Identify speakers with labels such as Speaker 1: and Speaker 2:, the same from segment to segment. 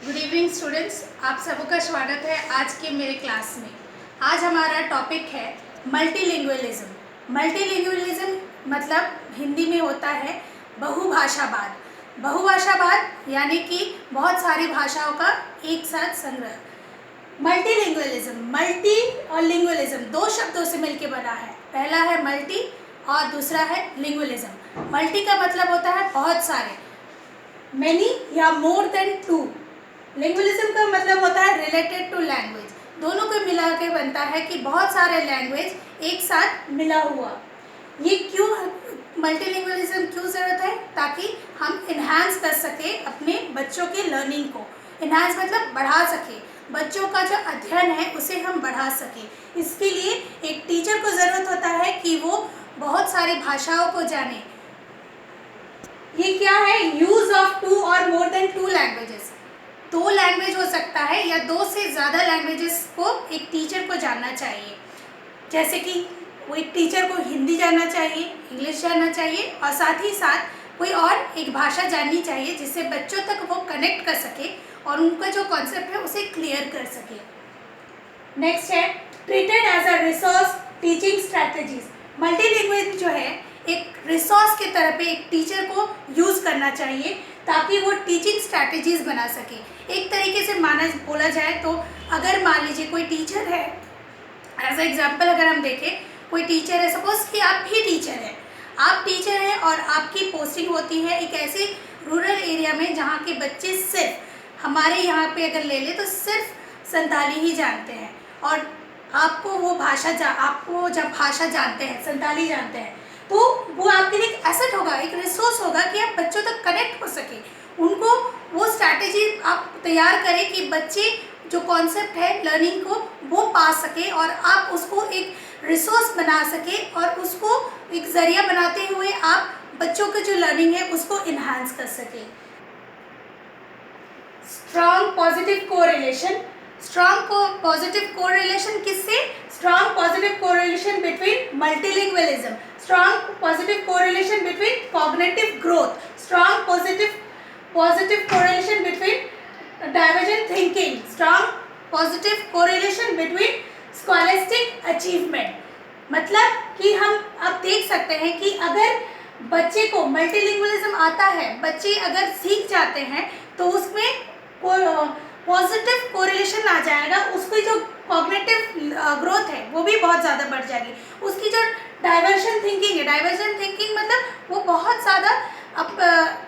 Speaker 1: Good evening students, आप सबका स्वागत है आज के मेरे क्लास में। आज हमारा टॉपिक है मल्टीलिंगुअलिज्म। मल्टीलिंगुअलिज्म मतलब हिंदी में होता है बहुभाषावाद। बहुभाषावाद यानी कि बहुत सारी भाषाओं का एक साथ संग्रह। मल्टीलिंगुअलिज्म, मल्टी और लिंगुअलिज्म दो शब्दों से मिलकर बना है। पहला है मल्टी और दूसरा है लिंगुअलिज्म। मल्टी का मतलब होता है बहुत सारे, मैनी या मोर देन टू। लिंगुअलिज्म का मतलब होता है रिलेटेड टू लैंग्वेज। दोनों को मिला के बनता है कि बहुत सारे लैंग्वेज एक साथ मिला हुआ। ये क्यों मल्टीलिंगुअलिज्म क्यों ज़रूरत है? ताकि हम इन्हांस कर सके अपने बच्चों के लर्निंग को। इन्हांस मतलब बढ़ा सके, बच्चों का जो अध्ययन है उसे हम बढ़ा सके। इसके लिए एक टीचर को ज़रूरत होता है कि वो बहुत सारी भाषाओं को जाने। ये क्या है? यूज ऑफ टू और मोर देन टू लैंग्वेजेस। दो लैंग्वेज हो सकता है या दो से ज़्यादा लैंग्वेजेस को एक टीचर को जानना चाहिए। जैसे कि वो एक टीचर को हिंदी जानना चाहिए, इंग्लिश जानना चाहिए और साथ ही साथ कोई और एक भाषा जाननी चाहिए जिससे बच्चों तक वो कनेक्ट कर सके और उनका जो कॉन्सेप्ट है उसे क्लियर कर सके। नेक्स्ट है treated as a resource teaching strategies. Multilingualism जो है एक रिसोर्स के तरह पे एक टीचर को यूज़ करना चाहिए ताकि वो टीचिंग स्ट्रैटेजीज बना सके। एक तरीके से बोला जाए तो अगर मान लीजिए कोई टीचर है, एज अ एग्जाम्पल अगर हम देखें, कोई टीचर है, सपोज कि आप भी टीचर हैं, आप टीचर हैं और आपकी पोस्टिंग होती है एक ऐसे रूरल एरिया में जहाँ के बच्चे सिर्फ हमारे यहाँ पे अगर ले ले तो सिर्फ संताली ही जानते हैं और आपको आपको जब भाषा जानते हैं, संताली जानते हैं, तो वो आपके लिए एक एसेट होगा, एक रिसोर्स होगा कि आप बच्चों तक कनेक्ट हो सके। उनको वो स्ट्रैटेजी आप तैयार करें कि बच्चे जो कॉन्सेप्ट है लर्निंग को वो पा सके और आप उसको एक रिसोर्स बना सके और उसको एक ज़रिया बनाते हुए आप बच्चों की जो लर्निंग है उसको इन्हांस कर सके। Strong positive correlation. Strong positive correlation किससे? Strong positive correlation between multilingualism, strong positive correlation between cognitive growth, strong positive correlation between divergent thinking, strong positive correlation between scholastic achievement। मतलब कि हम अब देख सकते हैं कि अगर बच्चे को मल्टीलिंगुअलिज्म आता है, बच्चे अगर सीख जाते हैं तो उसमें पॉजिटिव कोरिलेशन आ जाएगा, उसकी जो कॉग्निटिव ग्रोथ है वो भी बहुत ज़्यादा बढ़ जाएगी। उसकी जो डाइवर्जन थिंकिंग है, डाइवर्जन थिंकिंग मतलब वो बहुत ज़्यादा अब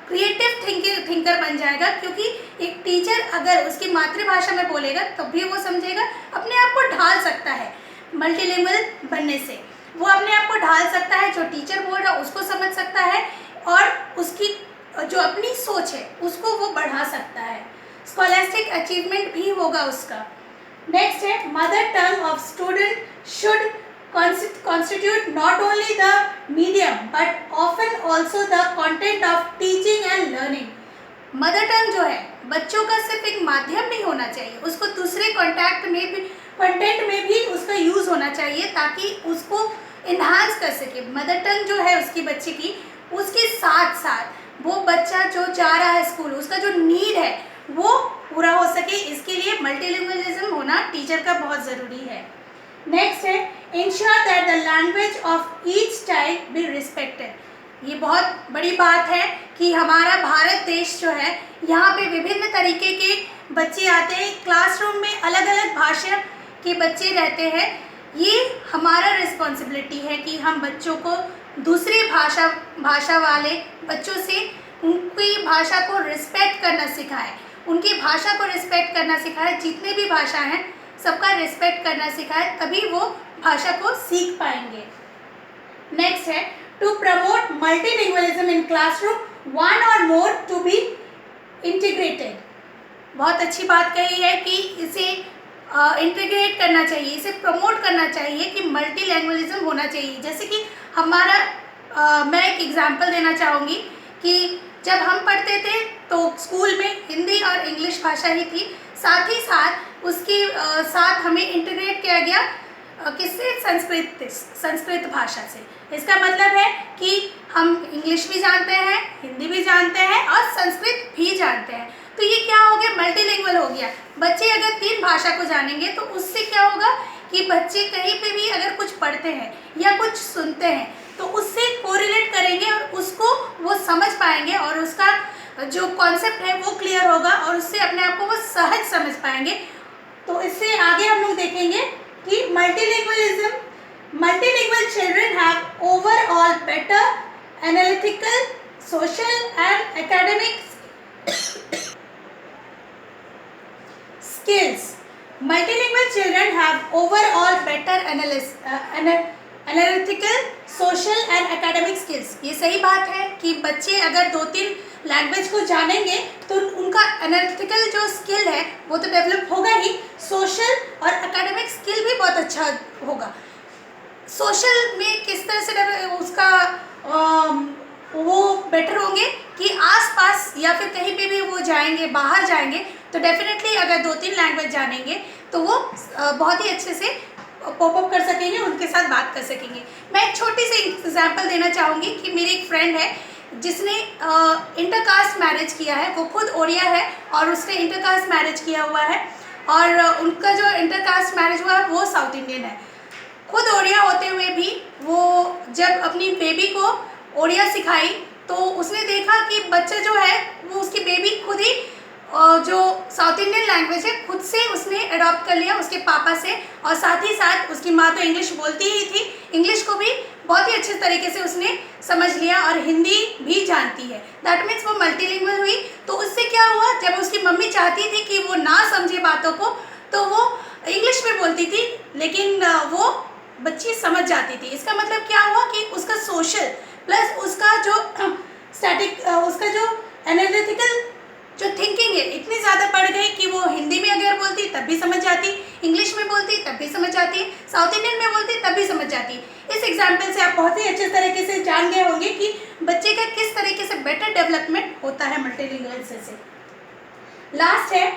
Speaker 1: क्रिएटिव थिंकर बन जाएगा, क्योंकि एक टीचर अगर उसकी मातृभाषा में बोलेगा तब भी वो समझेगा, अपने आप को ढाल सकता है। मल्टीलिंगुअल बनने से वो अपने आप को ढाल सकता है, जो टीचर बोल रहा है उसको समझ सकता है और उसकी जो अपनी सोच है उसको वो बढ़ा सकता है। स्कॉलास्टिक अचीवमेंट भी होगा उसका। नेक्स्ट है mother tongue of student should constitute not only the medium but often also the content of teaching and learning। Mother tongue जो है बच्चों का सिर्फ एक माध्यम नहीं होना चाहिए, उसको दूसरे कंटेंट में भी उसका यूज़ होना चाहिए ताकि उसको इन्हांस कर सके। मदर टंग जो है उसकी बच्चे की, उसके साथ साथ वो बच्चा जो जा रहा है स्कूल, उसका जो नीड है वो पूरा हो सके। इसके लिए मल्टीलिंगुअलिज्म होना टीचर का बहुत ज़रूरी है। नेक्स्ट है ensure that the language of each child be respected. ये बहुत बड़ी बात है कि हमारा भारत देश जो है यहाँ पे विभिन्न तरीके के बच्चे आते हैं, क्लासरूम में अलग अलग भाषा के बच्चे रहते हैं। ये हमारा रिस्पॉन्सिबिलिटी है कि हम बच्चों को दूसरी भाषा वाले बच्चों से उनकी भाषा को रिस्पेक्ट करना सिखाएं, उनकी भाषा को रिस्पेक्ट करना सिखाएं। जितने भी भाषा हैं सबका रिस्पेक्ट करना सिखाएं, तभी वो भाषा को सीख पाएंगे। नेक्स्ट है to promote multilingualism in classroom, one or more to be integrated. बहुत अच्छी बात कही है कि इसे इंटीग्रेट करना चाहिए, इसे प्रमोट करना चाहिए कि मल्टीलिंगुअलिज्म होना चाहिए। जैसे कि हमारा मैं एक एग्जांपल देना चाहूँगी कि जब हम पढ़ते थे तो स्कूल में हिंदी और इंग्लिश भाषा ही थी, साथ ही साथ उसके साथ हमें इंटीग्रेट किया गया किससे? संस्कृत भाषा से। इसका मतलब है कि हम इंग्लिश भी जानते हैं, हिंदी भी जानते हैं और संस्कृत भी जानते हैं। तो ये क्या हो गया, मल्टीलिंगुअल हो गया। बच्चे अगर 3 भाषा को जानेंगे तो उससे क्या होगा कि बच्चे कहीं पे भी अगर कुछ पढ़ते हैं या कुछ सुनते हैं तो उससे कोरिलेट करेंगे और उसको वो समझ पाएंगे और उसका जो कॉन्सेप्ट है वो क्लियर होगा और उससे अपने आप को वो सहज समझ पाएंगे। तो इससे आगे हम लोग देखेंगे कि multilingual children have overall better analytical, social and academic skills. Multilingual children have overall better analytical, social and academic skills. ये सही बात है कि बच्चे अगर 2-3 लैंग्वेज को जानेंगे तो उनका एनालिटिकल जो स्किल है वो तो डेवलप होगा ही, सोशल और एकेडमिक स्किल भी बहुत अच्छा होगा। सोशल में किस तरह से उसका वो बेटर होंगे कि आसपास या फिर कहीं पे भी वो जाएंगे, बाहर जाएंगे तो डेफिनेटली अगर 2-3 लैंग्वेज जानेंगे तो वो बहुत ही अच्छे से पॉप अप कर सकेंगे, उनके साथ बात कर सकेंगे। मैं एक छोटी सी एग्जांपल देना चाहूँगी कि मेरी एक फ्रेंड है जिसने इंटरकास्ट मैरिज किया है। वो खुद ओडिया है और उसने इंटरकास्ट मैरिज किया हुआ है और उनका जो इंटरकास्ट मैरिज हुआ है वो साउथ इंडियन है। खुद ओडिया होते हुए भी वो जब अपनी बेबी को ओडिया सिखाई तो उसने देखा कि बच्चा जो है वो उसकी बेबी खुद ही जो साउथ इंडियन लैंग्वेज है खुद से उसने अडॉप्ट कर लिया उसके पापा से, और साथ ही साथ उसकी माँ तो इंग्लिश बोलती ही थी, इंग्लिश को भी बहुत ही अच्छे तरीके से उसने समझ लिया और हिंदी भी जानती है। दैट मीन्स वो मल्टीलिंगुअल हुई। तो उससे क्या हुआ, जब उसकी मम्मी चाहती थी कि वो ना समझे बातों को तो वो इंग्लिश में बोलती थी लेकिन वो बच्ची समझ जाती थी। इसका मतलब क्या हुआ कि उसका सोशल प्लस उसका जो उसका जो एनालिटिकल जो थिंकिंग है इतनी ज़्यादा बढ़ गई कि वो हिंदी में अगर बोलती तब भी समझ जाती, इंग्लिश में बोलती तब भी समझ जाती, साउथ इंडियन में बोलती तब भी समझ जाती। इस एग्जाम्पल से आप बहुत ही अच्छे तरीके से जान गए होंगे कि बच्चे का किस तरीके से बेटर डेवलपमेंट होता है मल्टीलिंगुअल से। लास्ट है,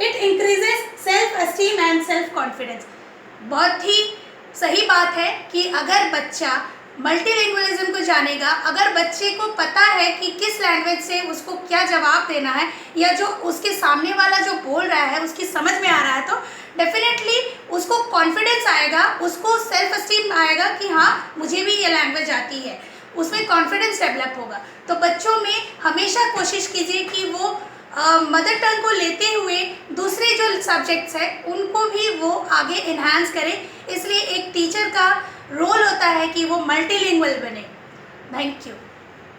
Speaker 1: it increases self esteem and self confidence. बहुत ही सही बात है कि अगर बच्चा मल्टीलिंगुअलिज्म को जानेगा, अगर बच्चे को पता है कि किस लैंग्वेज से उसको क्या जवाब देना है या जो उसके सामने वाला जो बोल रहा है उसकी समझ में आ रहा है तो डेफिनेटली उसको कॉन्फिडेंस आएगा, उसको सेल्फ एस्टीम आएगा कि हाँ मुझे भी ये लैंग्वेज आती है, उसमें कॉन्फिडेंस डेवलप होगा। तो बच्चों में हमेशा कोशिश कीजिए कि वो मदर टंग को लेते हुए दूसरे जो सब्जेक्ट्स हैं उनको भी वो आगे इन्हांस करें। इसलिए एक टीचर का रोल होता है कि वो मल्टीलिंगुअल बने। Thank you.